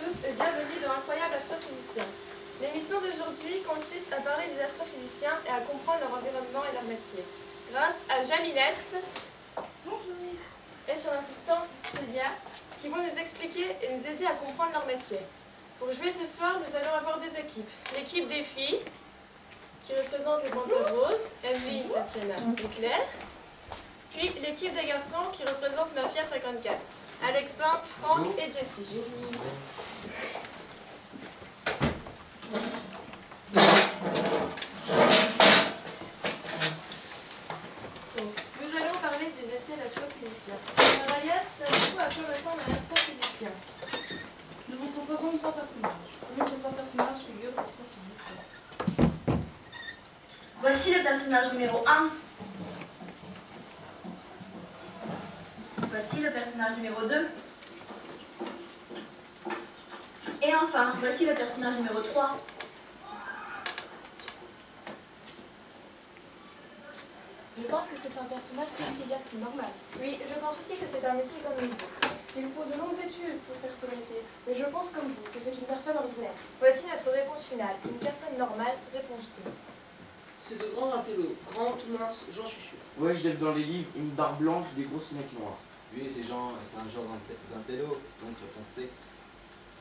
tous et bienvenue dans Incroyable Astrophysicien. L'émission d'aujourd'hui consiste à parler des astrophysiciens et à comprendre leur environnement et leur métier. Grâce à Jaminette et son assistante Célia qui vont nous expliquer et nous aider à comprendre leur métier. Pour jouer ce soir, nous allons avoir deux équipes. L'équipe des filles qui représente les Panthères Roses, Evelyne, Tatiana et Claire. Puis l'équipe des garçons qui représente Mafia 54, Alexandre, Franck et Jessie. Nous allons parler du métier d'astrophysicien. Par ailleurs, savez-vous à quoi ressemble un astrophysicien? Nous vous proposons trois personnages. Parmi ces trois personnages figure l'astrophysicien. Voici le personnage numéro 1. Voici le personnage numéro 2. Et enfin, voici le personnage numéro 3. Je pense que c'est un personnage plus qu'il y a de plus normal. Oui, je pense aussi que c'est un métier comme les autres. Il faut de longues études pour faire ce métier, mais je pense comme vous que c'est une personne ordinaire. Voici notre réponse finale. Une personne normale, réponse 2. C'est de grands intellos, grands, tout minces, j'en suis sûr. Ouais, je lève dans les livres une barre blanche, des grosses lunettes noires. Oui, c'est un genre d'intello, donc réponse C.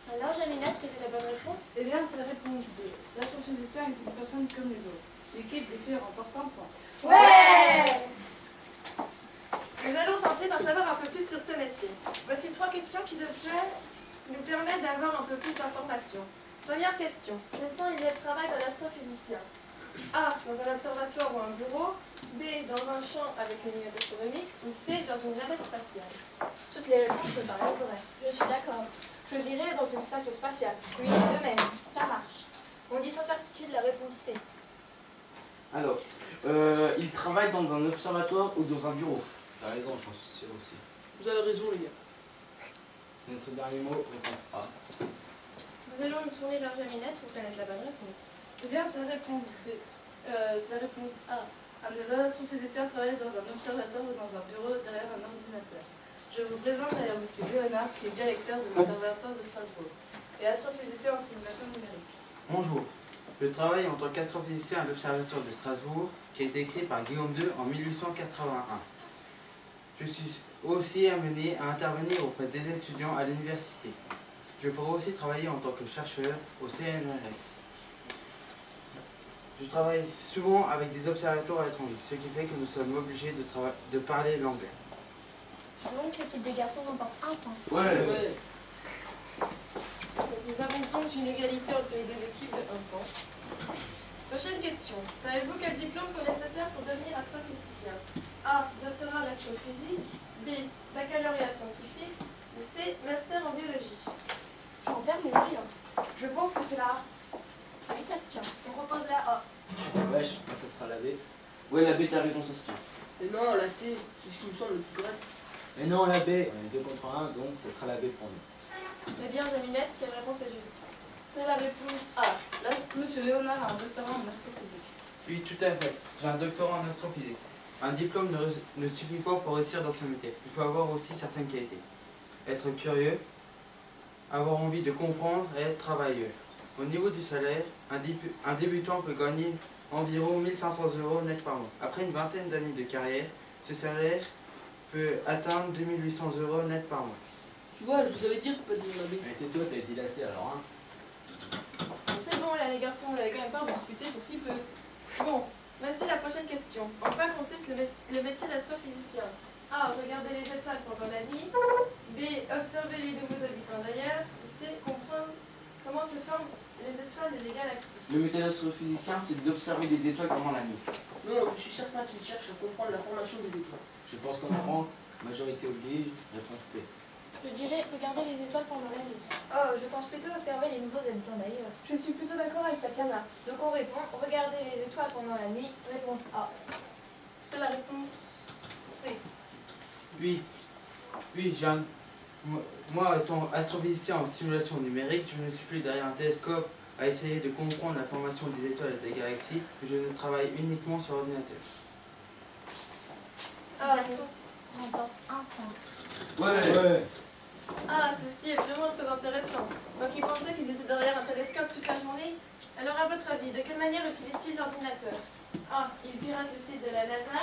Alors, Jaminette, quelle est la bonne réponse? Eh bien, c'est la réponse 2. L'astrophysicien est une personne comme les autres. L'équipe des filles remporte un point. Ouais! Nous allons tenter d'en savoir un peu plus sur ce métier. Voici 3 questions qui devraient nous permettre d'avoir un peu plus d'informations. Première question. Quels sont les lieux de travail d'un astrophysicien? A. Dans un observatoire ou un bureau. B. Dans un champ avec une lunette astronomique. Ou C. Dans une navette spatiale. Toutes les réponses me paraissent vraies. Je suis d'accord. Je dirais dans une station spatiale. Oui, de même. Ça marche. On dit sans certitude la réponse C. Alors, il travaille dans un observatoire ou dans un bureau? T'as raison, j'en suis sûr aussi. Vous avez raison, les gars. C'est notre dernier mot, réponse A. Nous allons nous tourner vers Jaminette pour connaître la bonne réponse. Eh bien, c'est la réponse B. C'est la réponse A. Un astrophysicien travaille dans un observatoire ou dans un bureau derrière un ordinateur. Je vous présente d'ailleurs M. Léonard, qui est directeur de l'Observatoire de Strasbourg et astrophysicien en simulation numérique. Bonjour, je travaille en tant qu'astrophysicien à l'Observatoire de Strasbourg, qui a été créé par Guillaume II en 1881. Je suis aussi amené à intervenir auprès des étudiants à l'université. Je pourrais aussi travailler en tant que chercheur au CNRS. Je travaille souvent avec des observatoires étrangers, ce qui fait que nous sommes obligés de parler l'anglais. Donc l'équipe des garçons remporte un point. Ouais. Donc, nous avons donc une égalité entre les deux équipes de 1 point. Prochaine question. Savez-vous quels diplômes sont nécessaires pour devenir astrophysicien? A. Doctorat en astrophysique. B. Baccalauréat scientifique. Ou C. Master en biologie. Je m'en perds mes yeux. Je pense que c'est la A. Oui, ça se tient. On repose la A. Ouais, je pense que ça sera la B. Ouais, la B, t'as raison, ça se tient. Et non, la C, c'est ce qui me semble le plus correct. Mais non, la B, on est 2 contre 1, donc ça sera la B pour nous. Eh bien, Jaminette, quelle réponse est juste? C'est la réponse A. Là, M. Léonard a un doctorat en astrophysique. Oui, tout à fait. J'ai un doctorat en astrophysique. Un diplôme ne suffit pas pour réussir dans ce métier. Il faut avoir aussi certaines qualités. Être curieux, avoir envie de comprendre et être travailleux. Au niveau du salaire, un débutant peut gagner environ 1 500 € net par mois. Après une vingtaine d'années de carrière, ce salaire peut atteindre 2 800 € net par mois. Tu vois, je vous avais dit de pas dire la B. Mais tais-toi, t'as dit la C alors, hein. C'est bon, là, les garçons, vous n'allez quand même pas vous disputer pour si peu. Bon, voici la prochaine question. En quoi consiste le métier d'astrophysicien? A. Regarder les étoiles pendant la nuit. B. Observer les nouveaux habitants d'ailleurs. Ou C. Comprendre comment se forment les étoiles et les galaxies. Le métier d'astrophysicien, c'est d'observer les étoiles pendant la nuit. Non, je suis certain qu'il cherche à comprendre la formation des étoiles. Je pense qu'on apprend, majorité oblige, réponse C. Je dirais regarder les étoiles pendant la nuit. Oh, je pense plutôt observer les nouveaux habitants d'ailleurs. Je suis plutôt d'accord avec Tatiana. Donc on répond, regarder les étoiles pendant la nuit, réponse A. C'est la réponse C. Oui, moi étant astrophysicien en simulation numérique, je ne suis plus derrière un télescope à essayer de comprendre la formation des étoiles et des galaxies, parce que je travaille uniquement sur ordinateur. Ah, Remporte un point. Ouais. Ah, c'est Ceci est vraiment très intéressant. Moi qui pensais qu'ils étaient derrière un télescope toute la journée. Alors à votre avis, de quelle manière utilisent-ils l'ordinateur? A. Ils piratent le site de la NASA.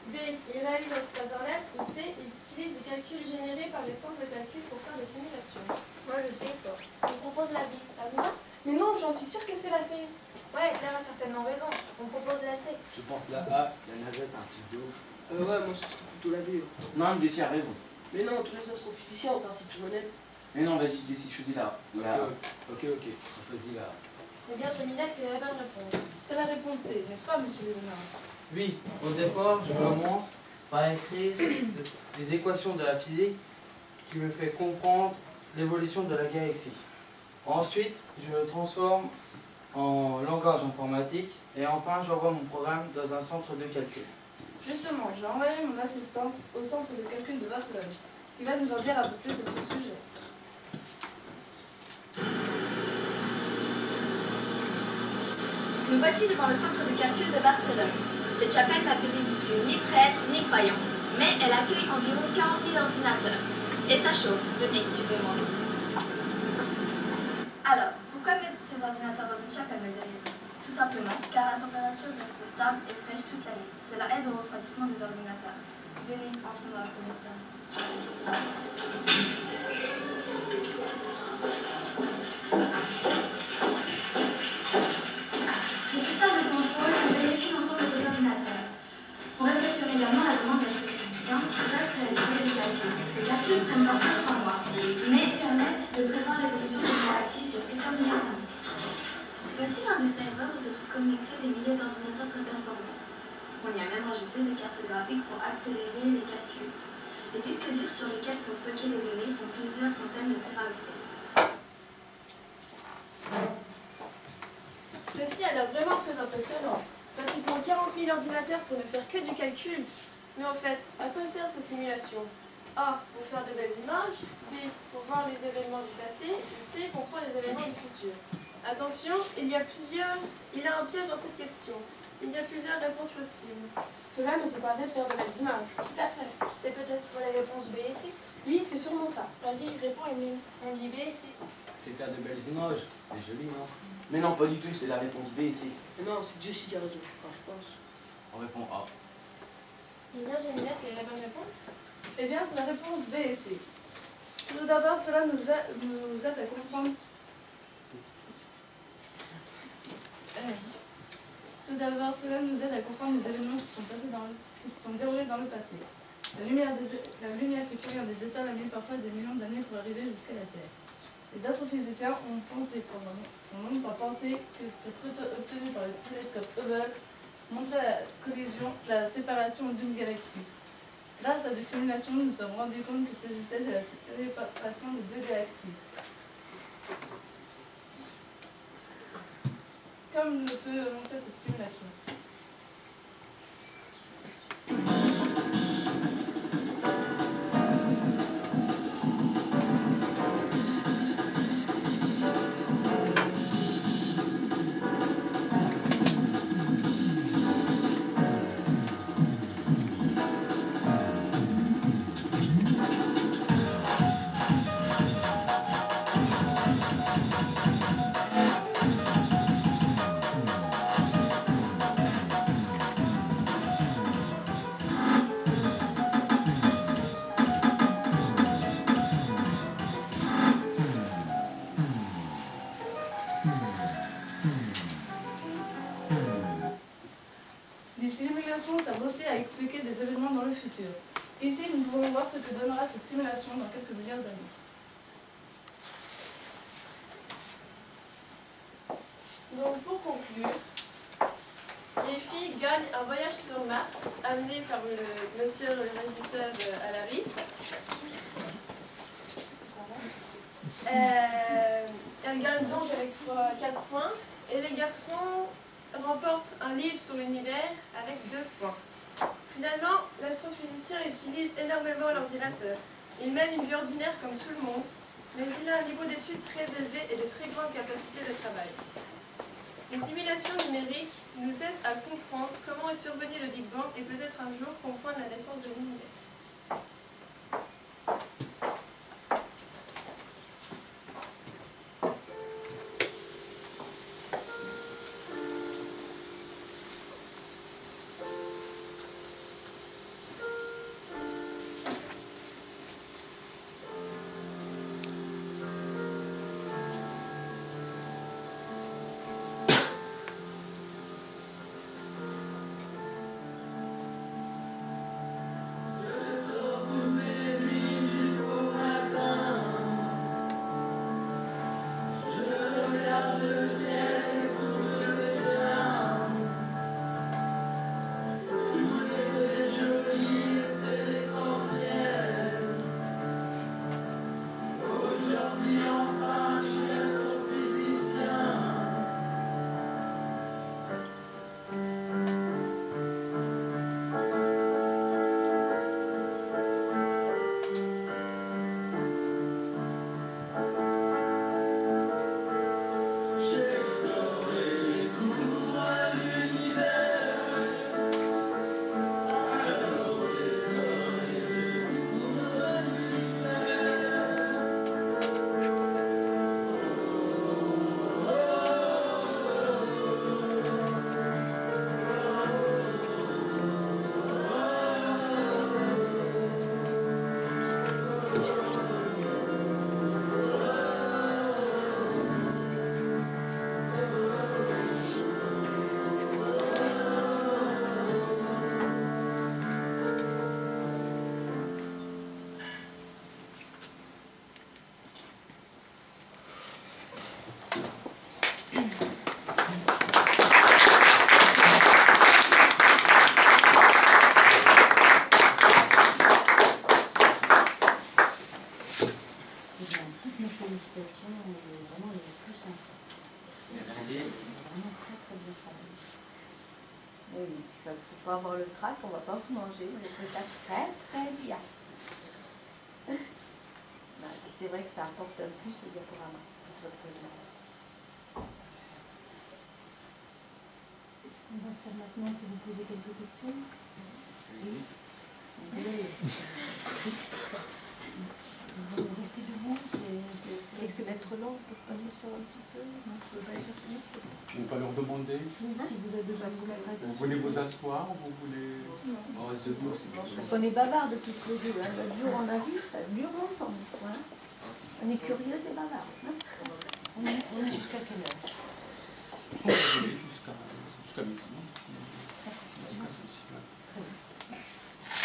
B. Ils réalisent un site internet. Ou C. Ils utilisent des calculs générés par les centres de calcul pour faire des simulations. Moi je sais quoi. On propose la B, ça vous va? Mais non, j'en suis sûre que c'est la C. Ouais, Claire a certainement raison. On propose la C. Je pense la A, la NASA c'est un truc de ouf. Ouais, moi ce serait plutôt la B. Non, le DC a raison. Mais non, tous les astrophysiciens ont un cycle honnête. Mais non, vas-y, DC, je te dis là. Ok, on choisit la A. Eh bien, Jamila, quelle est la bonne réponse? C'est la réponse C, n'est-ce pas, monsieur Léonard? Oui, au départ, je commence par écrire des équations de la physique qui me fait comprendre l'évolution de la galaxie. Ensuite, je le transforme en langage informatique et enfin, j'envoie mon programme dans un centre de calcul. Justement, j'ai envoyé mon assistante au centre de calcul de Barcelone, qui va nous en dire un peu plus à ce sujet. Nous voici devant le centre de calcul de Barcelone. Cette chapelle n'a plus ni prêtre ni croyant, mais elle accueille environ 40 000 ordinateurs. Et ça chauffe. Venez, suivez-moi. Alors, pourquoi mettre ces ordinateurs dans une chapelle, me direz-vous? Tout simplement car la température reste stable et fraîche toute l'année. Cela aide au refroidissement des ordinateurs. Venez, entrons dans la première salle. De ces salles de contrôle, on vérifie l'ensemble des ordinateurs. On réceptionne également la demande d'astrophysiciens qui souhaitent réaliser des calculs. Ces calculs prennent parfois 3 mois, mais permettent de prévoir l'évolution des galaxies sur plusieurs milliards d'années. Voici l'un des serveurs où se trouvent connectés des milliers d'ordinateurs très performants. On y a même rajouté des cartes graphiques pour accélérer les calculs. Les disques durs sur lesquels sont stockées les données font plusieurs centaines de téraoctets. Ceci a l'air vraiment très impressionnant. Pratiquement 40 000 ordinateurs pour ne faire que du calcul. Mais en fait, à quoi servent ces simulations? A. Pour faire de belles images. B. Pour voir les événements du passé. Ou C. Comprendre les événements du futur. Attention, il y a un piège dans cette question. Il y a plusieurs réponses possibles. Cela ne peut pas être faire de belles images. Tout à fait. C'est peut-être la réponse B et C. Oui, c'est sûrement ça. Vas-y, réponds Emeline. On dit B et C. C'est faire de belles images, c'est joli, non? Mais non, pas du tout, c'est la réponse B et C. Mais non, c'est Jessie qui a raison. Enfin, je pense. On répond A. Eh bien, Jamila, quelle est la bonne réponse? Eh bien, c'est la réponse B et C. Tout d'abord, cela nous aide à comprendre. Tout d'abord, cela nous aide à comprendre les événements qui se sont déroulés dans le passé. La lumière qui provient des étoiles a mis parfois des millions d'années pour arriver jusqu'à la Terre. Les astrophysiciens ont longtemps pensé que ces photos obtenues par le télescope Hubble montraient la séparation d'une galaxie. Grâce à des simulations, nous nous sommes rendus compte qu'il s'agissait de la séparation de deux galaxies. Comme le peut montrer cette simulation. Les simulations servent aussi à expliquer des événements dans le futur. Ici, nous pouvons voir ce que donnera cette simulation dans quelques milliards d'années. Donc, pour conclure, les filles gagnent un voyage sur Mars, amené par le monsieur le régisseur Alary. Elles gagnent donc avec 4 points, et les garçons remportent un livre sur l'univers avec 2 points. Finalement, l'astrophysicien utilise énormément l'ordinateur. Il mène une vie ordinaire comme tout le monde, mais il a un niveau d'études très élevé et de très grandes capacités de travail. Les simulations numériques nous aident à comprendre comment est survenu le Big Bang et peut-être un jour comprendre la naissance de l'univers. félicitations, vraiment les plus sincères. Merci. C'est vraiment très très bien travaillé. Oui, il ne faut pas avoir le trac, on ne va pas vous manger, vous avez fait ça très très bien. Bah, et c'est vrai que ça apporte un plus au diaporama, toute votre présentation. Ce qu'on va faire maintenant, c'est vous poser quelques questions. Oui. Vous restez debout, c'est risque d'être long, vous pouvez passer sur un petit peu. Non, je ne peux pas les faire finir. Je ne vais pas leur demander. Si vous avez besoin de vous mettre assis. Vous voulez vous asseoir ou vous voulez... On reste debout, c'est Parce qu'on est bavards de toutes les deux. Hein. L'autre jour, on a vu, ça dure longtemps. Hein. On est curieux et bavards. Hein. On est jusqu'à quelle heure? Jusqu'à midi. Aucun souci.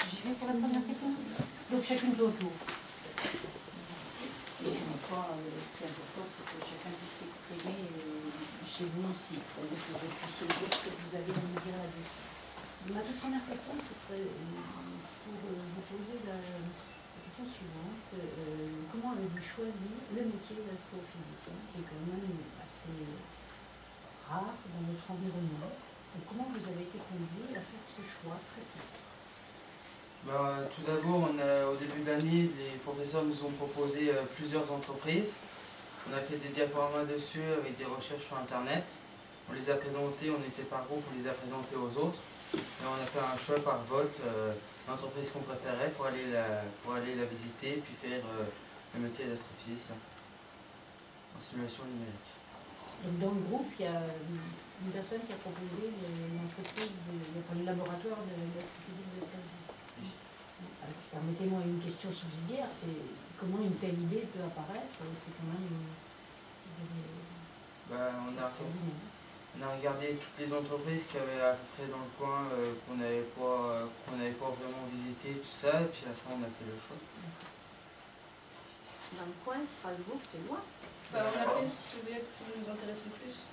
J'y vais pour la première question. Donc chacune son tour. Et encore, ce qui est important, c'est que chacun puisse s'exprimer chez vous aussi. C'est-à-dire que vous puissiez dire ce que vous avez à nous dire là-dessus. Ma toute première question, ce serait pour vous poser la question suivante. Comment avez-vous choisi le métier d'astrophysicien, qui est quand même assez rare dans notre environnement? Et comment vous avez été conduit à faire ce choix très précis? Bah, tout d'abord, au début de l'année, les professeurs nous ont proposé plusieurs entreprises. On a fait des diaporamas dessus avec des recherches sur internet. On les a présentés, on était par groupe, on les a présentés aux autres. Et on a fait un choix par vote, l'entreprise qu'on préférait pour aller la visiter et puis faire le métier d'astrophysicien en simulation numérique. Donc dans le groupe, il y a une personne qui a proposé l'entreprise, le laboratoire de l'astrophysique de Strasbourg. Alors, permettez-moi une question subsidiaire, c'est comment une telle idée peut apparaître, c'est quand même On a regardé toutes les entreprises qu'il y avait à peu près dans le coin qu'on n'avait pas vraiment visité, tout ça, et puis à la fin on a fait le choix. dans le coin, Strasbourg, c'est loin. Bah, on a pris celui qui nous intéresse le plus.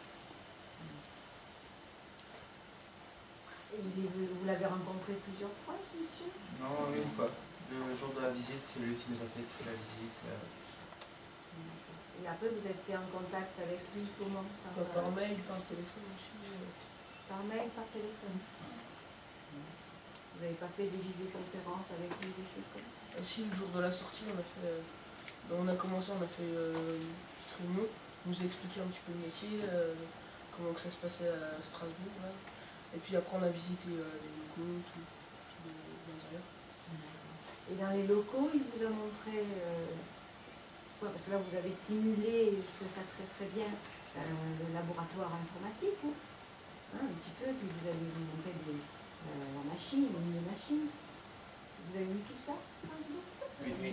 Et vous l'avez rencontré plusieurs fois, ce monsieur? Non, une fois. Le jour de la visite, c'est lui qui nous a fait toute la visite. Et après, vous êtes été en contact avec lui comment? Par mail, par téléphone aussi. Par mail, par téléphone. Vous n'avez pas fait des vidéoconférences avec lui, des choses comme ça? Si, le jour de la sortie, on a fait... on a commencé, on a fait une petite réunion. On nous a expliqué un petit peu le métier, comment que ça se passait à Strasbourg. Là. Et puis après, on a visité les locaux, tout l'intérieur. Et dans les locaux, il vous a montré... parce que là, vous avez simulé, je trouve ça très très bien, le laboratoire informatique, hein, un petit peu, puis vous avez montré la machine, les mini-machines. Vous avez vu tout ça, Oui. Oui.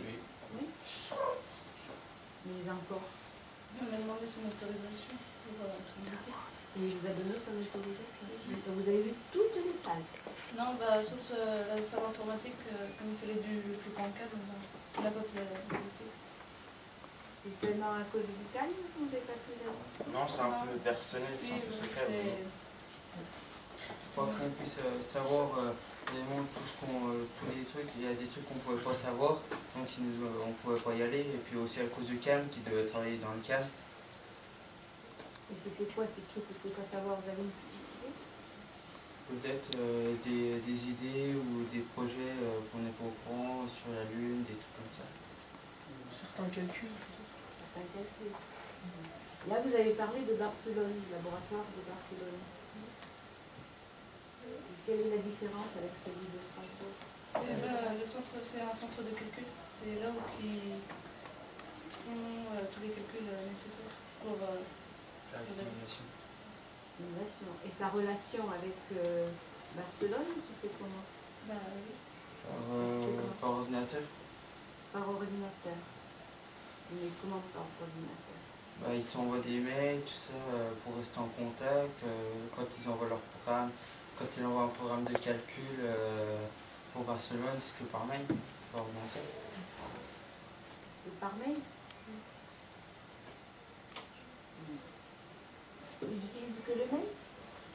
Mais encore. On a demandé son autorisation pour tout visiter. Et il vous a donné son autorisation. Vous avez vu toutes les salles. Non, bah, sauf la salle informatique, comme il fallait le plus grand câble, on n'a pas pu la visiter. C'est seulement à cause du calme que vous n'avez pas pu la visiter? Non, c'est un peu personnel, c'est un peu secret. Pour qu'on puisse savoir vraiment tous les trucs, il y a des trucs qu'on ne pouvait pas savoir, donc on ne pouvait pas y aller, et puis aussi à cause du calme, qui devait travailler dans le calme. Et c'était quoi ces trucs que vous ne pouvez pas savoir? Vous avez une petite idée? Peut-être des idées ou des projets qu'on n'est pas au courant sur la Lune, des trucs comme ça. Certains calculs. Certains calculs. Là, vous avez parlé de Barcelone, du laboratoire de Barcelone. Quelle est la différence avec celui de Strasbourg? Le centre, c'est un centre de calcul. C'est là où ils font tous les calculs nécessaires pour Faire la simulation. Et sa relation avec Barcelone, c'était comment? Bah oui. Par ordinateur. Par ordinateur. Mais comment par ordinateur? Ils s'envoient des mails, tout ça, pour rester en contact. Quand ils envoient leur programme, quand ils envoient un programme de calcul pour Barcelone, c'est que par mail, par ordinateur. C'est par mail? Ils utilisent que le mail?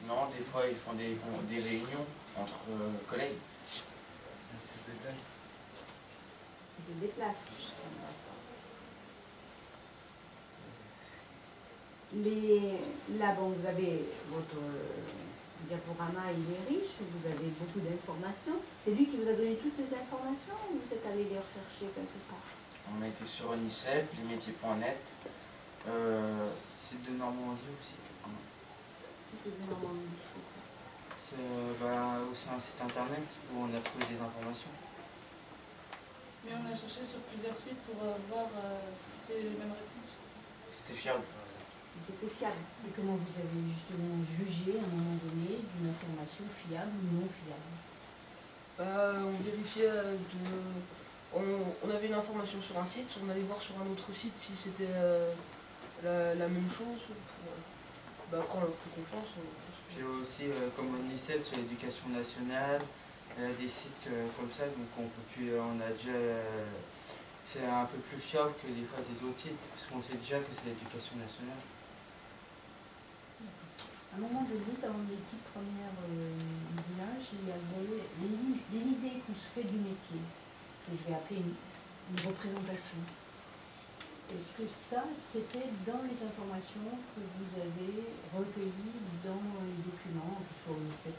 Non, des fois ils font des réunions entre collègues. Ils se déplacent. Ils se déplacent. Là, bon, vous avez votre diaporama, il est riche, vous avez beaucoup d'informations. C'est lui qui vous a donné toutes ces informations ou vous êtes allé les rechercher quelque part? On a été sur Unicef, lesmétiers.net. Site de Normandie aussi. Site de Normandie. C'est aussi un site internet où on a trouvé des informations. Mais on a cherché sur plusieurs sites pour voir si c'était les mêmes réponses. C'était fiable. Si c'était fiable. Et comment vous avez justement jugé à un moment donné d'une information fiable ou non fiable? On vérifiait on avait une information sur un site, on allait voir sur un autre site si c'était la même chose. Après on leur fait confiance. Puis aussi comme Unicef sur l'éducation nationale, des sites comme ça, donc c'est un peu plus fiable que des fois des autres sites, parce qu'on sait déjà que c'est l'éducation nationale. À un moment donné, dans l'équipe première village, il y avait des idées qu'on se fait du métier, que je vais appeler une représentation. Est-ce que ça, c'était dans les informations que vous avez recueillies dans les documents, que ce soit au lycée?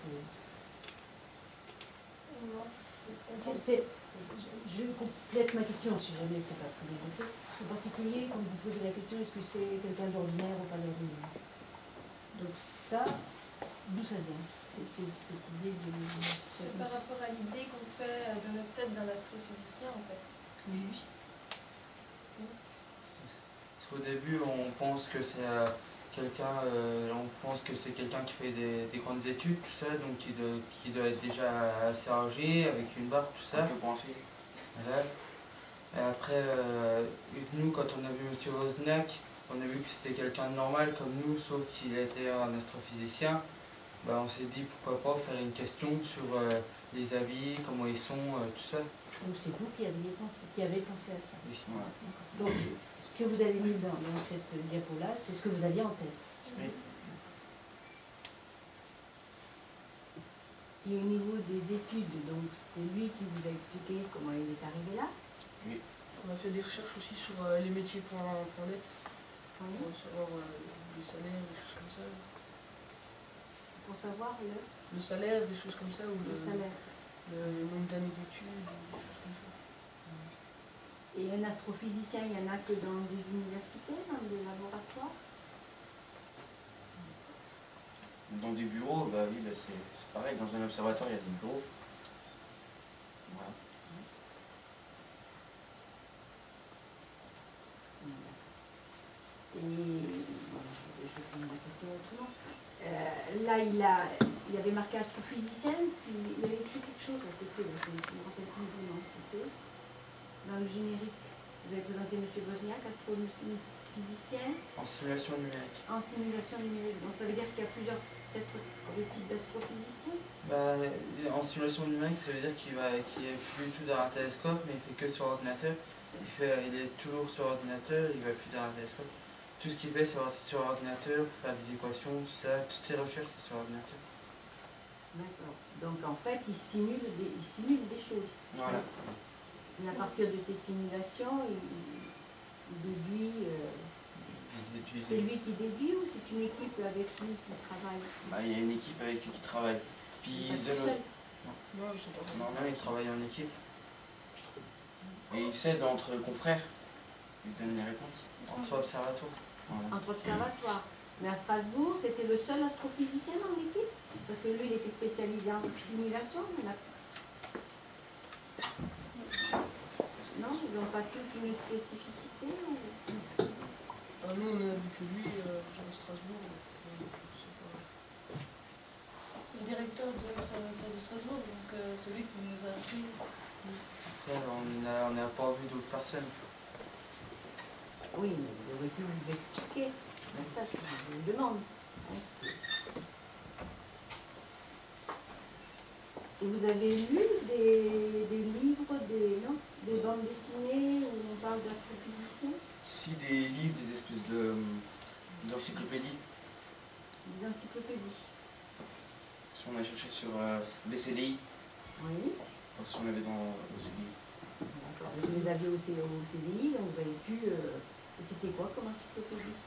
Je complète ma question, si jamais c'est pas très bien fait. En particulier, quand vous posez la question, est-ce que c'est quelqu'un d'ordinaire ou pas d'ordinaire? Donc ça, d'où ça vient? C'est cette idée de... C'est par rapport à l'idée qu'on se fait dans notre tête d'un astrophysicien en fait. Oui. Parce qu'au début, on pense que c'est quelqu'un qui fait des grandes études, tout ça, donc qui doit être déjà assez âgé, avec une barbe, tout ça. On peut penser. Voilà. Et après, nous, quand on a vu M. Wozniak, on a vu que c'était quelqu'un de normal comme nous, sauf qu'il était un astrophysicien. On s'est dit pourquoi pas faire une question sur les habits, comment ils sont, tout ça. Donc c'est vous qui avez pensé à ça. Oui. Voilà. Donc ce que vous avez mis dans cette diapo-là, c'est ce que vous aviez en tête. Oui. Et au niveau des études, donc c'est lui qui vous a expliqué comment il est arrivé là? Oui. On a fait des recherches aussi sur lesmétiers.net. Pour savoir les salaires, des choses comme ça. Pour savoir le salaire, des choses comme ça, ou le salaire. Le nombre d'années d'études, des choses comme ça. Et un astrophysicien, il n'y en a que dans des universités, dans des laboratoires? Dans des bureaux, oui, c'est pareil, dans un observatoire, il y a des bureaux. Voilà. Et je vais prendre la question autrement. Là, il avait marqué astrophysicien, puis il avait écrit quelque chose à côté, je ne me rappelle plus du nom, c'était dans le générique. Vous avez présenté M. Wozniak, astrophysicien. En simulation numérique. En simulation numérique. Donc ça veut dire qu'il y a plusieurs types d'astrophysiciens? En simulation numérique, ça veut dire qu'il n'est plus du tout dans un télescope, mais il fait que sur ordinateur. Il est toujours sur ordinateur, il ne va plus dans un télescope. Tout ce qu'il fait, c'est sur ordinateur, pour faire des équations, tout ça, toutes ses recherches, c'est sur ordinateur. D'accord. Donc en fait, il simule des choses. Voilà. Et à partir de ces simulations, il déduit... c'est lui qui déduit ou c'est une équipe avec lui qui travaille? Il y a une équipe avec lui qui travaille. Puis Pas tout seul. Non, il travaille en équipe. Et il s'aide entre confrères. Ils se donnent les réponses. Entre observatoires. Voilà. Entre observatoires. Mais à Strasbourg, c'était le seul astrophysicien dans l'équipe? Parce que lui, il était spécialisé en simulation. Non, ils n'ont pas tous une spécificité ou... Nous, on a vu que lui, à Strasbourg. C'est le directeur de l'Observatoire de Strasbourg, donc c'est lui qui nous a appris. Après, on n'a pas vu d'autres personnes. Oui, mais il aurait pu vous expliquer. Ça, je vous demande. Et vous avez lu des livres, des bandes dessinées où on parle d'astrophysiciens? Si, des livres, des espèces d'encyclopédies. Des encyclopédies. Si on a cherché sur les CDI. Oui. Si on avait dans le CDI. D'accord. Vous les aviez au CDI, donc vous avez pu... C'était quoi comme encyclopédie?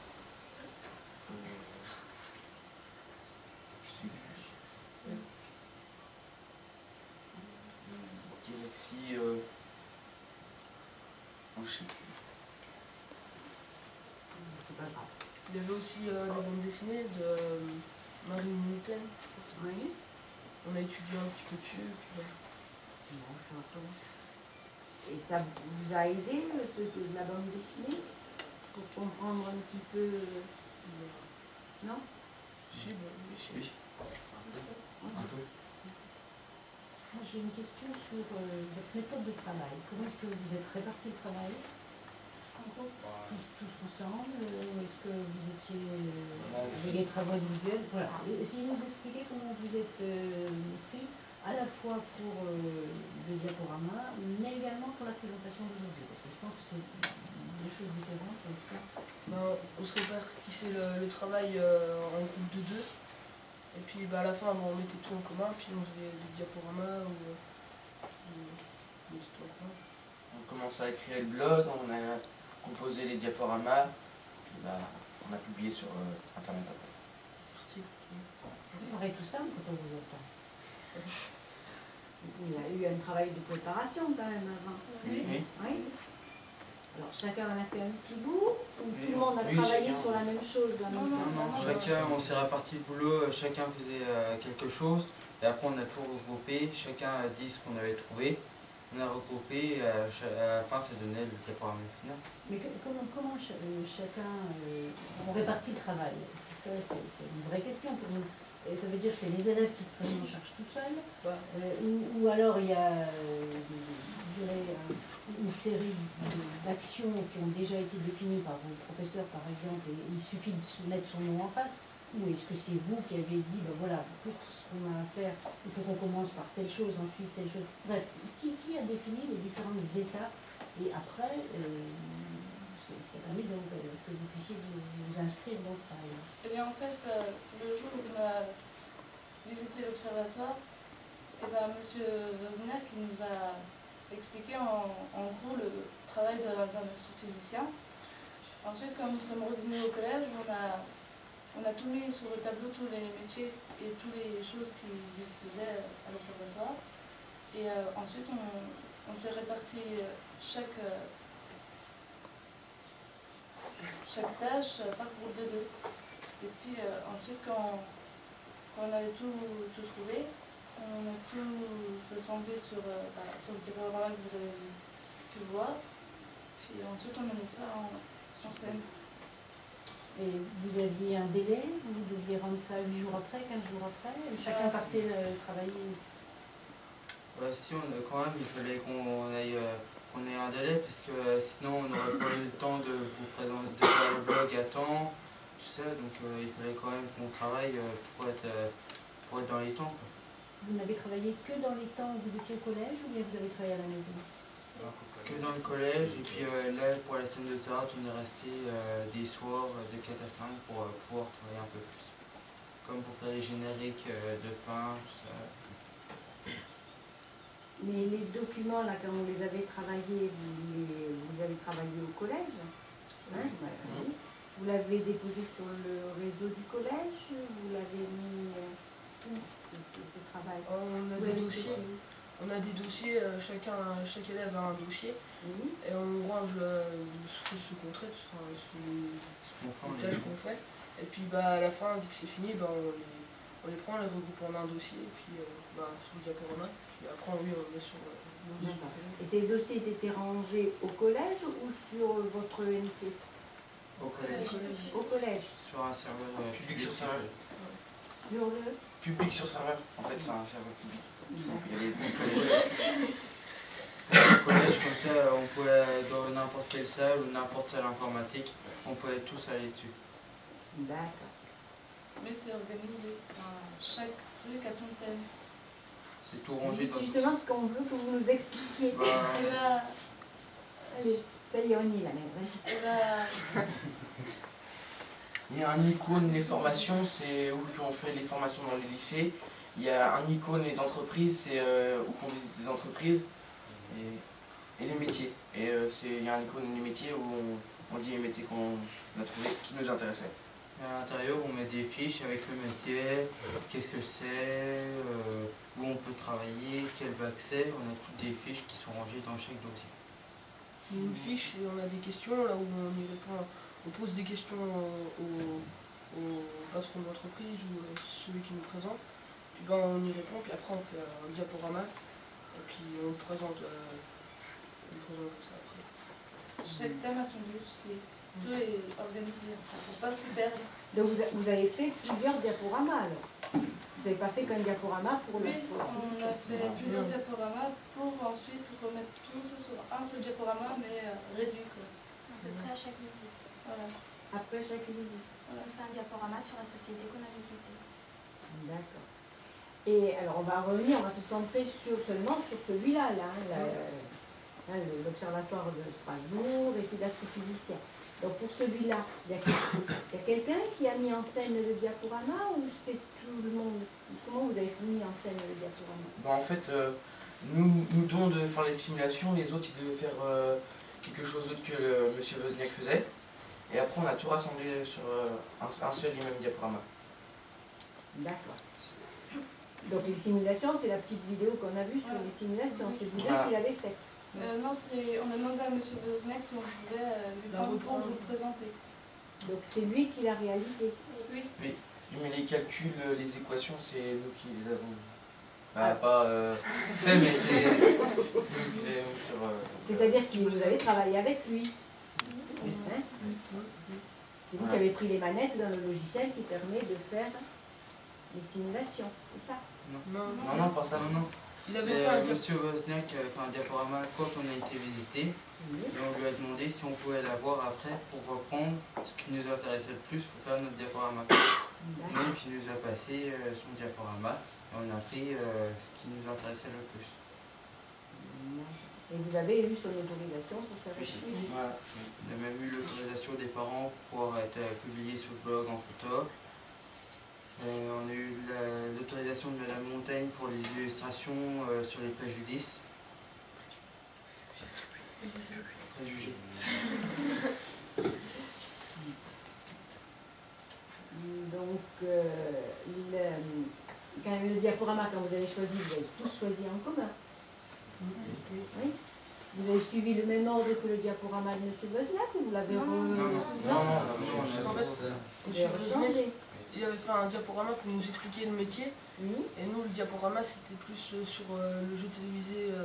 Je sais plus. Galaxie. Oh, je sais plus. C'est pas grave. Il y avait aussi des bandes dessinées de Marie Mountain. Oui. On a étudié un petit peu dessus. Puis voilà. Non, je vois pas. Et ça vous a aidé, la bande dessinée, pour comprendre un petit peu... non? Si, bon, oui, si. Oui. Un peu. Moi, j'ai une question sur votre méthode de travail. Comment est-ce que vous êtes réparti le travail? Tous ensemble? Est-ce que vous étiez avec les travaux individuels? Voilà. Essayez de nous expliquer comment vous êtes pris à la fois pour le diaporama, mais également pour la présentation des objets. Parce que je pense que c'est deux choses différentes. On se répartissait le travail en groupe de 2. Et puis à la fin, on mettait tout en commun, puis on faisait des diaporamas ou on mettait tout en commun. On commençait à créer le blog, on a composé les diaporamas, puis on a publié sur internet après. Ça paraît tout simple quand on vous entend. Il y a eu un travail de préparation quand même avant. Oui. Alors chacun en a fait un petit bout, ou tout le monde a Oui, travaillé chacun. sur la même chose dans le même temps? Non, chacun, on s'est réparti le boulot, chacun faisait quelque chose, et après on a tout regroupé, chacun a dit ce qu'on avait trouvé, on a regroupé, et à la fin ça donnait le diaporama final. Mais comment chacun on répartit le travail? Ça, c'est une vraie question pour nous. Et ça veut dire que c'est les élèves qui se prennent en charge tout seuls, ou alors il y a je dirais, une série d'actions qui ont déjà été définies par vos professeurs par exemple, et il suffit de se mettre son nom en face, ou est-ce que c'est vous qui avez dit, ben voilà, pour ce qu'on a à faire, il faut qu'on commence par telle chose, ensuite telle chose. Bref, qui a défini les différentes étapes, et après, ce qui a permis donc, est-ce que vous puissiez vous inscrire dans ce travail-là? Eh bien, en fait, le jour où on a visité l'observatoire, eh ben, M. Wozniak nous a expliqué en gros le travail d'un astrophysicien. Ensuite, quand nous sommes revenus au collège, on a tout mis sur le tableau, tous les métiers et toutes les choses qu'ils faisaient à l'observatoire. Et ensuite, on s'est réparti chaque tâche par groupe de 2. Et puis ensuite, quand on avait tout trouvé, on a tout rassemblé sur le diaporama que vous avez pu voir. Puis ensuite, on a mis ça en scène. Et vous aviez un délai? Vous deviez rendre ça 8 jours après, 15 jours après? Chacun partait travailler? Si, quand même, il fallait qu'on ait un délai, parce que sinon on n'aurait pas eu le temps de vous présenter, de faire le blog à temps, tout ça, donc il fallait quand même qu'on travaille pour être dans les temps. Quoi. Vous n'avez travaillé que dans les temps où vous étiez au collège, ou bien vous avez travaillé à la maison? Que dans le collège, et puis là pour la scène de théâtre, on est resté des soirs de 4 à 5 pour pouvoir travailler un peu plus. Comme pour faire les génériques de fin, tout ça. Mais les documents, là, quand vous les avez travaillés, vous avez travaillé au collège, hein? Oui. Vous l'avez déposé sur le réseau du collège? Vous l'avez mis où, ce travail? On a des dossiers, chaque élève a un dossier, et on range ce qu'on traite, les tâches qu'on fait. Et puis à la fin, dès que c'est fini, on les prend, on les regroupe en un dossier, et puis sur le diaporama. Et après, on met sur le réseau. Et ces dossiers étaient rangés au collège ou sur votre NT? Au collège. Au collège. Sur un serveur Public sur serveur. Sur le Public sur serveur. En fait, c'est un serveur public. Donc il y a les au collège, comme ça, on pouvait, dans n'importe quelle salle ou n'importe salle informatique, on pouvait tous aller dessus. D'accord. Mais c'est organisé. Chaque truc a son thème. C'est tout rangé dans... C'est justement ce qu'on veut que vous nous expliquiez. Allez, ça y est, on y est là, mais il y a un icône les formations, c'est où on fait les formations dans les lycées. Il y a un icône les entreprises, c'est où on visite des entreprises. Et les métiers. Et il y a un icône les métiers où on dit les métiers qu'on a trouvés qui nous intéressaient. Et à l'intérieur, on met des fiches avec le métier, qu'est-ce que c'est, où on peut travailler, quel bac c'est. On a toutes des fiches qui sont rangées dans chaque dossier. Une fiche et on a des questions là où on y répond, on pose des questions au patron de l'entreprise ou celui qui nous présente. Puis ben, on y répond, puis après on fait un diaporama et puis on le présente, comme ça après. Chaque thème a son dossier. Tout est organisé pour pas se perdre. Donc vous avez fait plusieurs diaporamas alors. Vous n'avez pas fait qu'un diaporama pour le Oui, on a fait plusieurs diaporamas pour ensuite remettre tout ça sur un seul diaporama mais réduit quoi. À peu près à chaque visite. Voilà. après chaque visite. On fait un diaporama sur la société qu'on a visitée. D'accord. Et alors on va revenir, on va se centrer seulement sur celui-là, là, l'Observatoire de Strasbourg et puis l'astrophysicien. Donc pour celui-là, il y a quelqu'un qui a mis en scène le diaporama ou c'est tout le monde? Comment vous avez mis en scène le diaporama? Bon, en fait, nous donnons de faire les simulations, les autres ils devaient faire quelque chose d'autre que M. Wozniak faisait. Et après on a tout rassemblé sur un seul et même diaporama. D'accord. Donc les simulations, c'est la petite vidéo qu'on a vue sur les simulations, c'est vous deux qui l'avez faite. Non, on a demandé à M. Wozniak si on pouvait lui prendre pour vous le présenter. Donc c'est lui qui l'a réalisé. Oui. Mais les calculs, les équations, c'est nous qui les avons pas fait, mais c'est nous qui les avons sur... C'est-à-dire que vous avez travaillé avec lui. Hein? C'est vous qui avez pris les manettes dans le logiciel qui permet de faire les simulations, c'est ça? Non, pas ça, non. Il avait fait un Monsieur Wozniak qui avait fait un diaporama quand on a été visité. Et on lui a demandé si on pouvait l'avoir après pour reprendre ce qui nous intéressait le plus pour faire notre diaporama. Donc il nous a passé son diaporama et on a pris ce qui nous intéressait le plus. Et vous avez eu son autorisation pour faire ça? Voilà. On a même eu l'autorisation des parents pour pouvoir être publié sur le blog en photo. Et on a eu l'autorisation de Madame Montaigne pour les illustrations sur les préjudices. Préjugés. Donc, le diaporama, quand vous avez choisi, vous avez tous choisi en commun. Oui. Vous avez suivi le même ordre que le diaporama de M. Wozniak ou vous l'avez changé? Il avait fait un diaporama pour nous expliquer le métier. Et nous, le diaporama, c'était plus sur le jeu télévisé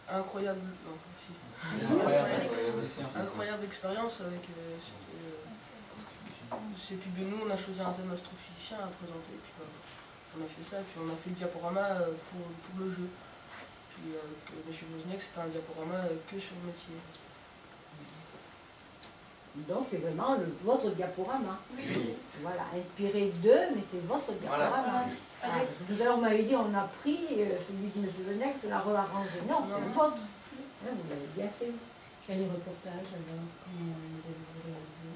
Incroyable. Non, si. Incroyable expérience avec. Et puis nous, on a choisi un thème astrophysicien à présenter. Et puis on a fait ça. Et puis on a fait le diaporama pour le jeu. Puis avec M. Wozniak, c'était un diaporama que sur le métier. Donc c'est vraiment votre diaporama. Oui. Voilà, inspiré d'eux, mais c'est votre diaporama. Voilà. Tout à l'heure, vous m'avez dit on a pris celui de M. Wozniak, on l'a réarrangé. Non, c'est le vôtre. Vous l'avez bien fait. Quel est le reportage alors? Comment vous avez réalisé?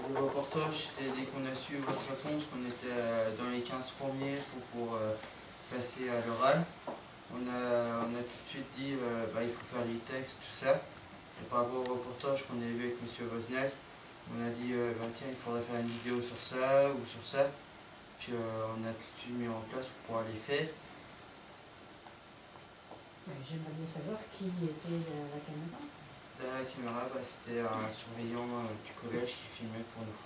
Les reportages, c'était dès qu'on a su votre réponse, qu'on était dans les 15 premiers pour passer à l'oral. On a tout de suite dit il faut faire les textes, tout ça. Et par rapport au reportage qu'on avait vu avec M. Wozniak, on a dit tiens, il faudrait faire une vidéo sur ça ou sur ça. Puis on a tout de suite mis en place pour pouvoir les faire. J'aimerais bien savoir qui était derrière la caméra. Derrière la caméra, c'était un surveillant du collège qui filmait pour nous.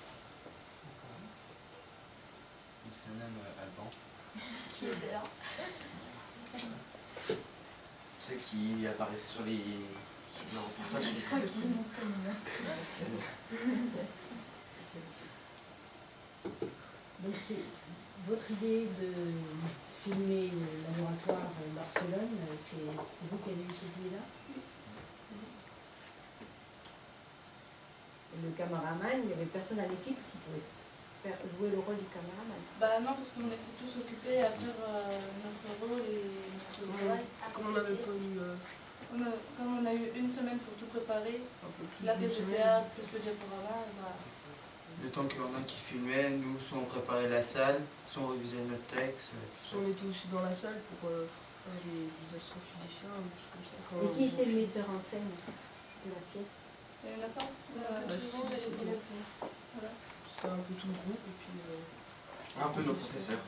C'est un homme Alban. Qui était là? C'est qui apparaissait sur les reportages. Je crois qu'ils m'ont connu. Donc c'est votre idée de filmer le laboratoire Barcelone, c'est vous qui avez eu cette idée-là? Le caméraman, il n'y avait personne à l'équipe qui pouvait jouer le rôle du caméraman. Non, parce qu'on était tous occupés à faire notre rôle et notre travail. Comme on n'avait pas eu. Comme on a eu une semaine pour tout préparer, la pièce de théâtre plus le diaporama, Le temps qu'il y en a qui filmaient, nous, soit on préparait la salle, soit on révisait notre texte. On était aussi dans la salle pour faire des astrophysiciens ou des choses comme ça. Et qui était le metteur en scène de la pièce? Il n'y en a pas Souvent, les c'était connaissances. Voilà. un peu tout le groupe et puis... Un peu nos professeurs.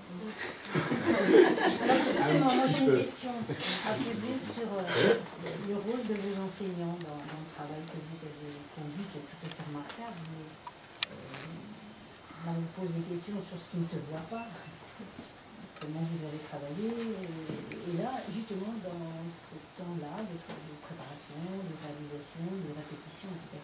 Alors justement, moi j'ai une question à poser sur le rôle de vos enseignants dans le travail que vous avez conduit, qui est tout à fait remarquable, mais on vous pose des questions sur ce qui ne se voit pas, comment vous avez travaillé, et là, justement, dans ce temps-là de préparation, de réalisation, de répétition, etc.,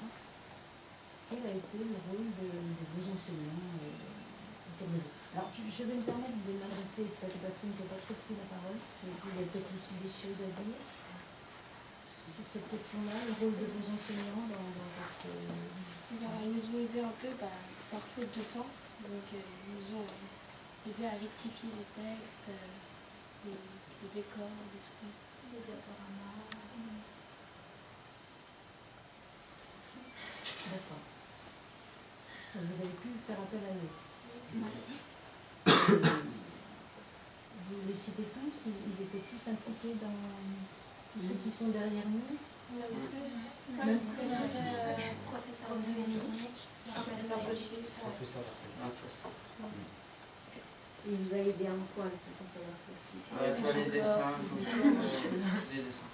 quel a été le rôle de vos enseignants autour de vous? Alors, je vais me permettre de m'adresser à cette personne qui n'a pas trop pris la parole, si vous avez peut-être aussi des choses à dire sur cette question-là, le rôle de vos enseignants dans votre... Ils nous ont aidé un peu par faute de temps, donc ils nous ont aidé à rectifier les textes, les décors, des trucs comme ça, les diaporamas. D'accord. Donc, vous avez pu faire appel à eux. Merci. Vous les citez tous, ils étaient tous impliqués dans ceux qui sont derrière nous. Même plus. Même plus. Professeur de musique, professeur Professeur. Et vous avez aidé en quoi le professeur d'artistique? Pour les dessins, les dessins.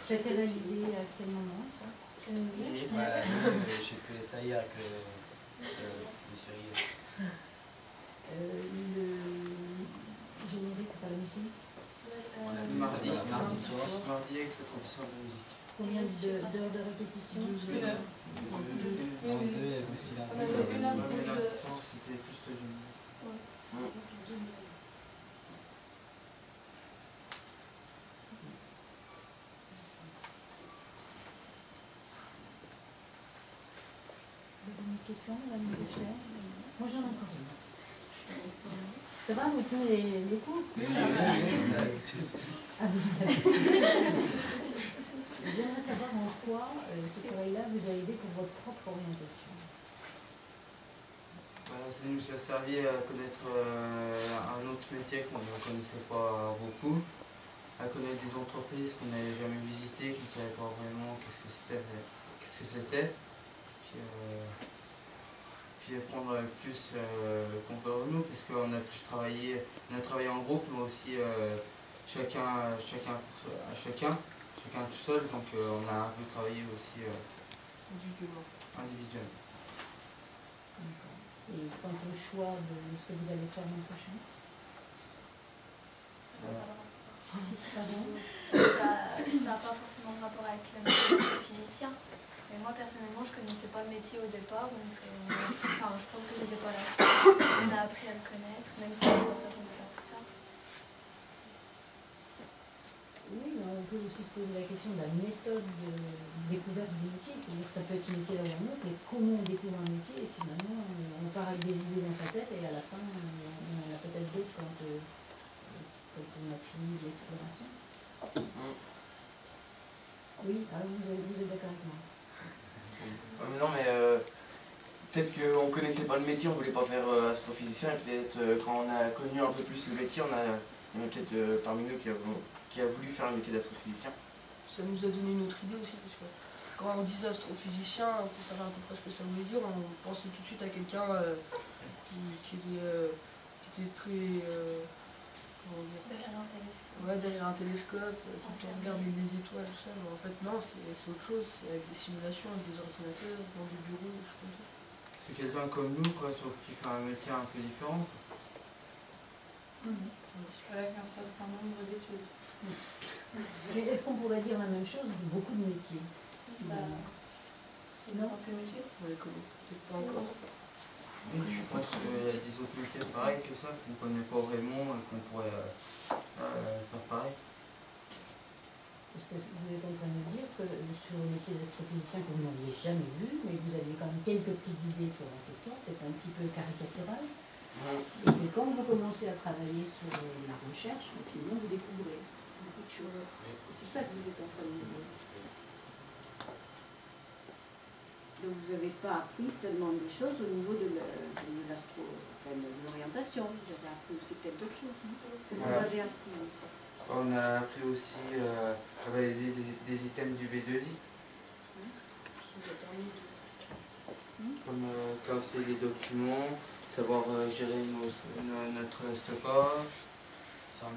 C'était réalisé à quel moment ça? J'ai fait ça hier avec monsieur Rieu. Le générique par la musique. Mardi soir. Mardi avec le professeur de musique. Combien d'heures de répétition? 1 heure. En deux, et aussi lundi. On avait une heure pour Mais le... lundi soir, c'était plus le jeudi. Vous avez une question, madame Michel? Moi j'en ai encore une. Ça va, vous tenez les cours? Oui, ça va. Ah, vous en avez. J'aimerais savoir en quoi ce travail-là vous a aidé pour votre propre orientation. Ça nous a servi à connaître un autre métier qu'on ne connaissait pas beaucoup, à connaître des entreprises qu'on n'avait jamais visitées, qu'on ne savait pas vraiment qu'est-ce que c'était, puis apprendre plus contre nous, parce qu'on a plus travaillé, on a travaillé en groupe, mais aussi chacun tout seul, donc on a un peu travaillé aussi individuellement. Et quant au choix de ce que vous allez faire l'an prochain? Pardon? Ça n'a pas forcément de rapport avec le métier de physicien. Mais moi personnellement je connaissais pas le métier au départ, donc je pense que j'étais pas là. On a appris à le connaître, même si c'est pas ça qu'on va faire plus tard. Oui, mais on peut aussi se poser la question de la méthode de découverte du métier. C'est-à-dire que ça peut être un métier dans un autre, mais comment on découvre un métier et finalement on part avec des idées dans sa tête et à la fin on en a peut-être d'autres quand on a fini l'exploration. Oui, vous êtes d'accord avec moi? Mais non, mais peut-être qu'on ne connaissait pas le métier, on ne voulait pas faire astrophysicien, et peut-être quand on a connu un peu plus le métier, il y en a peut-être parmi nous qui a voulu faire un métier d'astrophysicien. Ça nous a donné une autre idée aussi, parce que quand on disait astrophysicien, pour savoir à peu près ce que ça voulait dire, on pensait tout de suite à quelqu'un qui était très... comment dire, Derrière un télescope. ouais, derrière un télescope, tout le temps regarder les étoiles, tout ça, mais en fait non, c'est autre chose, c'est avec des simulations, avec des ordinateurs, dans des bureaux, des choses comme ça. C'est quelqu'un comme nous, quoi, sauf qu'il fait un métier un peu différent. Avec un certain nombre d'études. Mais est-ce qu'on pourrait dire la même chose de beaucoup de métiers? C'est n'importe quel métier. Ouais, peut-être pas encore. Oui, je pense qu'il y a des autres métiers pareils que ça, qu'on ne connaît pas vraiment et qu'on pourrait faire pareil. Est-ce que vous êtes en train de me dire que sur le métier d'astrophysicien que vous n'aviez jamais vu, mais vous aviez quand même quelques petites idées sur la question, peut-être un petit peu caricaturales, et que quand vous commencez à travailler sur la recherche, finalement vous découvrez beaucoup de choses. C'est ça que vous êtes en train de me dire. Donc vous n'avez pas appris seulement des choses au niveau de l'orientation, vous avez appris aussi peut-être d'autres choses. Qu'est-ce que vous avez appris? On a appris aussi des items du B2I. vous a permis de... Comme classer les documents, savoir gérer notre stockage,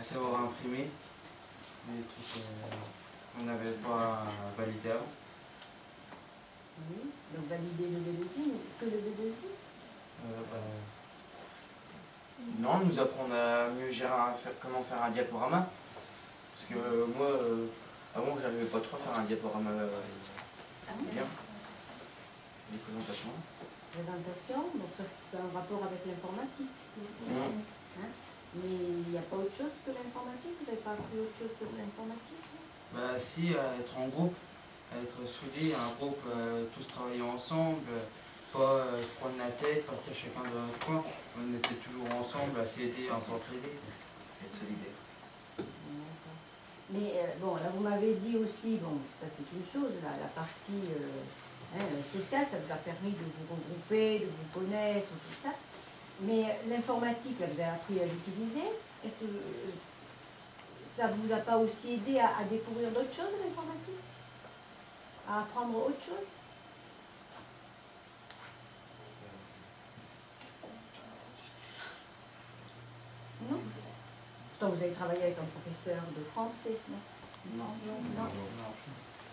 savoir imprimer les trucs qu'on n'avait pas validé avant. Oui, donc valider le B2I, mais que le B2I. Non, nous apprendre à mieux gérer, comment faire un diaporama. Parce que moi, avant, j'arrivais pas trop à faire un diaporama bien. Les présentations. Présentation, donc ça c'est un rapport avec l'informatique. Mmh. Hein? Mais il n'y a pas autre chose que l'informatique? Vous n'avez pas appris autre chose que l'informatique? Bah si, à être en groupe, à être soudés, un groupe, tous travailler ensemble, pas se prendre la tête, partir chacun dans notre coin. On était toujours ensemble, à s'aider, à s'entraider. C'est solidaire. Mais bon, là vous m'avez dit aussi, bon, ça c'est une chose, là, la partie sociale, ça vous a permis de vous regrouper, de vous connaître, tout ça. Mais l'informatique, là, vous avez appris à l'utiliser. Est-ce que ça ne vous a pas aussi aidé à découvrir d'autres choses, l'informatique? À apprendre autre chose? Non? Pourtant, vous avez travaillé avec un professeur de français, non? Non. Non.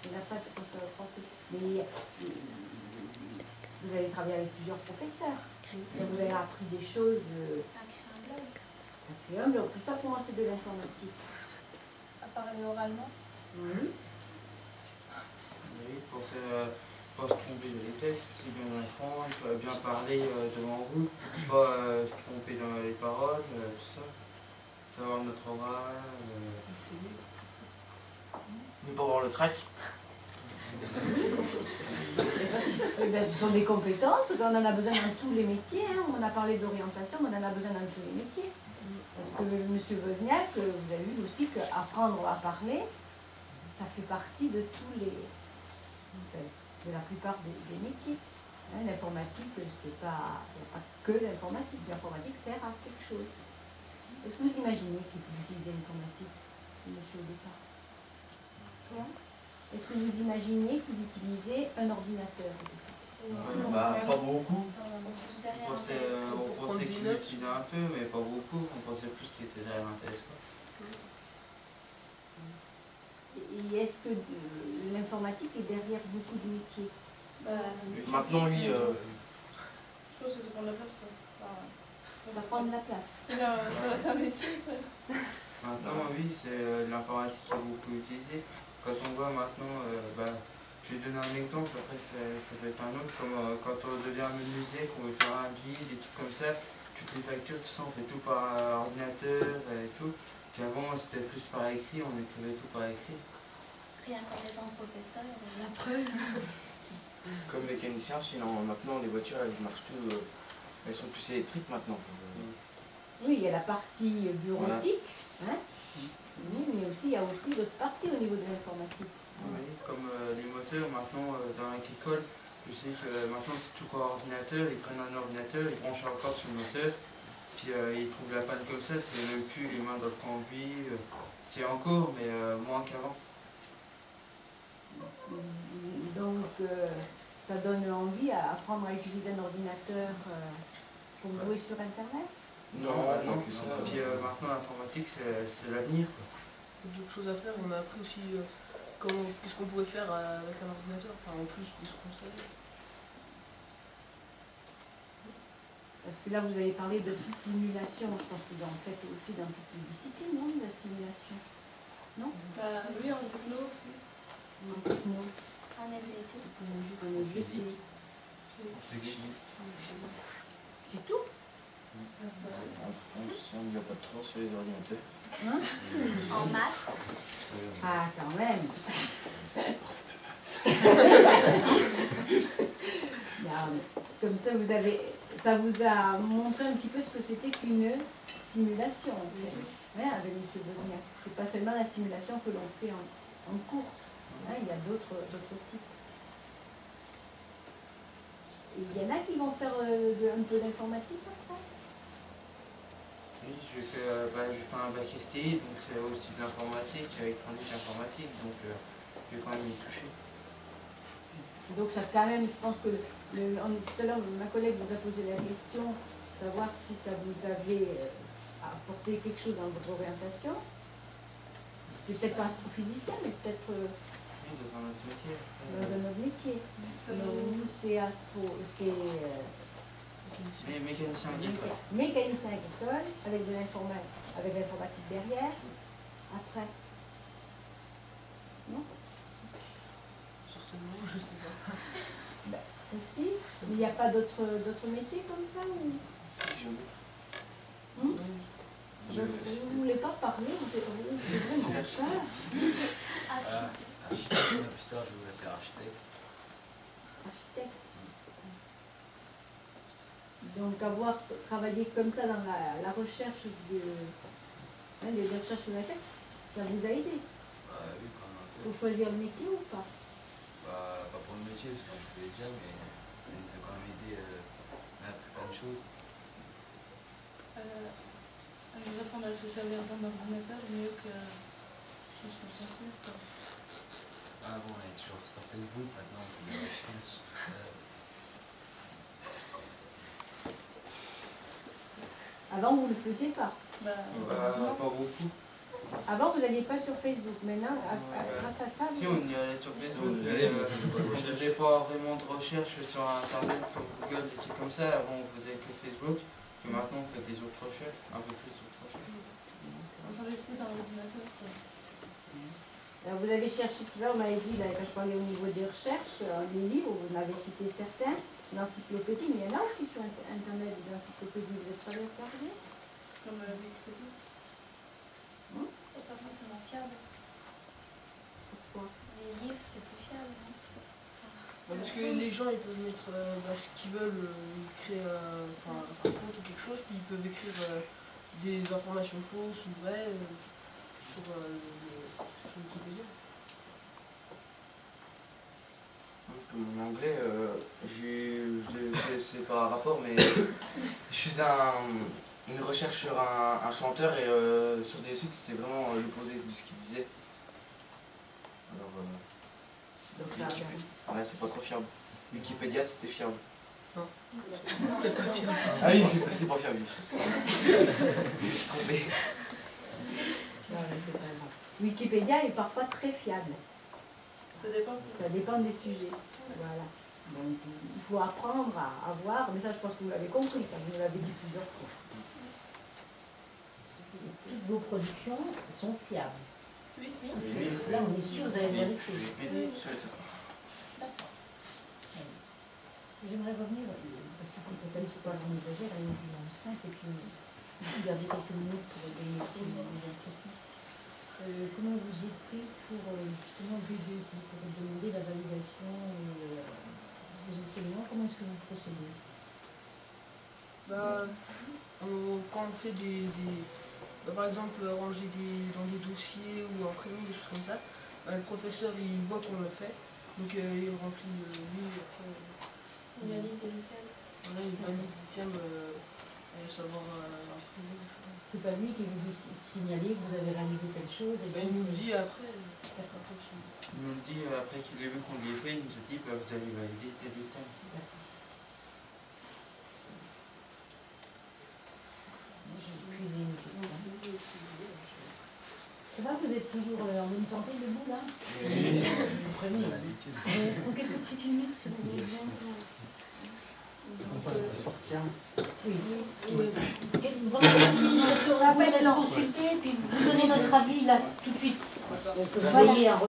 Il n'a pas de professeur de français. Mais vous avez travaillé avec plusieurs professeurs. Et vous avez appris des choses. À créer un blog. Tout ça, pour moi, c'est de l'informatique. À parler oralement. Oui. Oui, pour pas se tromper dans les textes, c'est bien apprendre, il faut bien parler devant vous, pas se tromper dans les paroles, tout ça. Savoir notre oral. Ne pas avoir le trac. Ce sont des compétences, on en a besoin dans tous les métiers. Hein. On a parlé d'orientation, mais on en a besoin dans tous les métiers. Parce que M. Wozniak, vous avez vu aussi qu'apprendre à parler, ça fait partie de tous les... de la plupart des métiers. Hein, l'informatique, c'est pas... il n'y a pas que l'informatique. L'informatique sert à quelque chose. Est-ce que vous imaginez qu'il peut utiliser l'informatique, monsieur, au départ? Comment? Est-ce que vous imaginez qu'il utilisait un ordinateur au départ? Bah, pas beaucoup. On pensait qu'il l'utilisait un peu, mais pas beaucoup. On pensait plus qu'il était derrière un télescope. Et est-ce que l'informatique est derrière beaucoup de métiers? Maintenant, oui. Je pense que ça prend de la place, quoi. Ça prend de la place. Ça va être un métier, quoi. Maintenant, oui, c'est l'informatique qui est beaucoup utilisée. Quand on voit maintenant, je vais donner un exemple, après ça peut être un autre, comme quand on devient menuisier, qu'on veut faire un devis, des trucs comme ça, toutes les factures, tout ça, on fait tout par ordinateur et tout. Puis avant, c'était plus par écrit, on écrivait tout par écrit. Rien qu'en étant professeur, la preuve. Comme mécanicien, sinon maintenant les voitures elles marchent tout, elles sont plus électriques maintenant. Oui, il y a la partie bureautique, voilà. Hein? Oui, mais aussi, il y a aussi d'autres parties au niveau de l'informatique. Oui, comme les moteurs, maintenant dans l'école, je sais que maintenant c'est tout par ordinateur, ils prennent un ordinateur, ils branchent encore sur le moteur, puis ils trouvent la panne comme ça, c'est même plus les mains dans le conduit, c'est encore, mais moins qu'avant. Donc, ça donne envie à apprendre à utiliser un ordinateur pour jouer sur Internet? Non, non, que ça. Puis maintenant l'informatique c'est l'avenir. Il y a d'autres choses à faire, on a appris aussi qu'est-ce qu'on pouvait faire avec un ordinateur, enfin en plus de ce qu'on savait. Parce que là, vous avez parlé de simulation, je pense que vous en faites aussi dans toutes les disciplines, non, de la simulation? Non? Oui, en techno aussi. En techno. En SVT. En SVT. C'est tout? En France, on n'y va pas trop sur les ordinateurs. Hein? En maths. Ah, quand même. Comme ça, ça vous a montré un petit peu ce que c'était qu'une simulation, en fait, hein, avec M. Wozniak. C'est pas seulement la simulation que l'on fait en cours. Hein, il y a d'autres types. Et il y en a qui vont faire un peu d'informatique après? Oui, je fais un bac STI, donc c'est aussi de l'informatique, électronique informatique, donc je vais quand même y toucher. Donc ça quand même, je pense que tout à l'heure ma collègue vous a posé la question, savoir si ça vous avait apporté quelque chose dans votre orientation. C'est peut-être pas astrophysicien, mais peut-être Oui, dans un autre métier. dans un autre métier. Alors, nous, c'est Mais mécanicien agricole. mécanicien agricole, avec l'informatique derrière. Après. Non? Certainement, je sais pas. Aussi. Mais il n'y a pas d'autres métiers comme ça ou... Vous ne voulez pas parler, c'est vraiment ça. Architecte, plus tard je voulais faire architecte. Architecte. Donc avoir travaillé comme ça dans la recherche les recherches que vous avez faites, ça vous a aidé Oui, quand même un peu. pour choisir le métier ou pas? Pas pour le métier, parce que je voulais déjà, mais ça nous a quand même aidé à apprendre plein de choses. Nous apprendre à se servir d'un ordinateur mieux que ce qu'on s'en sert, quoi. Bon, on est toujours sur Facebook, maintenant on fait des recherches. Avant, vous ne le faisiez pas. Non. Pas beaucoup. Avant, vous n'alliez pas sur Facebook. Maintenant, grâce à ça, Si vous... on y allait sur Facebook, on je faisais pas vraiment de recherche sur internet comme Google, des trucs comme ça. Avant on faisait que Facebook, et maintenant on fait des autres recherches, un peu plus d'autres recherches. On s'investit dans l'ordinateur, quoi. Alors, vous avez cherché tout à l'heure, on m'avait dit, quand je parlais au niveau des recherches, les livres, vous m'avez cité certains, l'encyclopédie, mais il y en a aussi sur Internet des encyclopédies, vous êtes pas regardé? Comme Wikipédia. C'est pas forcément fiable. Pourquoi? Les livres, c'est plus fiable. Non? Parce que les gens ils peuvent mettre ce qu'ils veulent, créer un compte ou quelque chose, puis ils peuvent écrire des informations fausses ou vraies sur Wikipédia. Comme en anglais, c'est pas un rapport, mais je faisais une recherche sur un chanteur et sur des sites c'était vraiment l'opposé de ce qu'il disait. Alors, ouais, c'est pas trop fiable. Wikipédia c'était fiable. Non, c'est pas fiable. Ah oui, c'est pas fiable. Je me suis trompé. Wikipédia est parfois très fiable. Ça dépend. Ça dépend des sujets. Voilà. Donc il faut apprendre à voir, mais ça je pense que vous l'avez compris, ça vous l'avez dit plusieurs fois. Toutes vos productions sont fiables. Oui. Là, on est sûr, vous avez vérifié. Oui, sur les certains. D'accord. J'aimerais revenir, parce qu'il faut peut-être pas qu'on exagère, à une dimanche 5, et puis vous gardez quelques minutes pour donner aussi des entretiens. Comment vous y êtes pris pour justement juger aussi, pour demander la validation des enseignants? Comment est-ce que vous procédez? Quand on fait par exemple ranger dans des dossiers ou imprimer des choses comme ça, le professeur il voit qu'on le fait, donc il remplit lui après. Il valide les items. Voilà, il valide l'ITEM savoir imprimer. C'est pas lui qui vous signalé que vous avez réalisé telle chose et Il nous le dit après. Il nous le dit après qu'il a vu qu'on lui a fait, il nous a dit vous allez valider tel item. J'ai épuisé une question. Ça va, vous êtes toujours en bonne santé debout là? Oui. Vous prévenez. En quelques petites minutes, si vous voulez bien. On peut sortir. Oui. Qu'est-ce que vous pensez? Parce qu'on va aller la consulter, puis vous donner notre avis là tout de suite. Vous voyez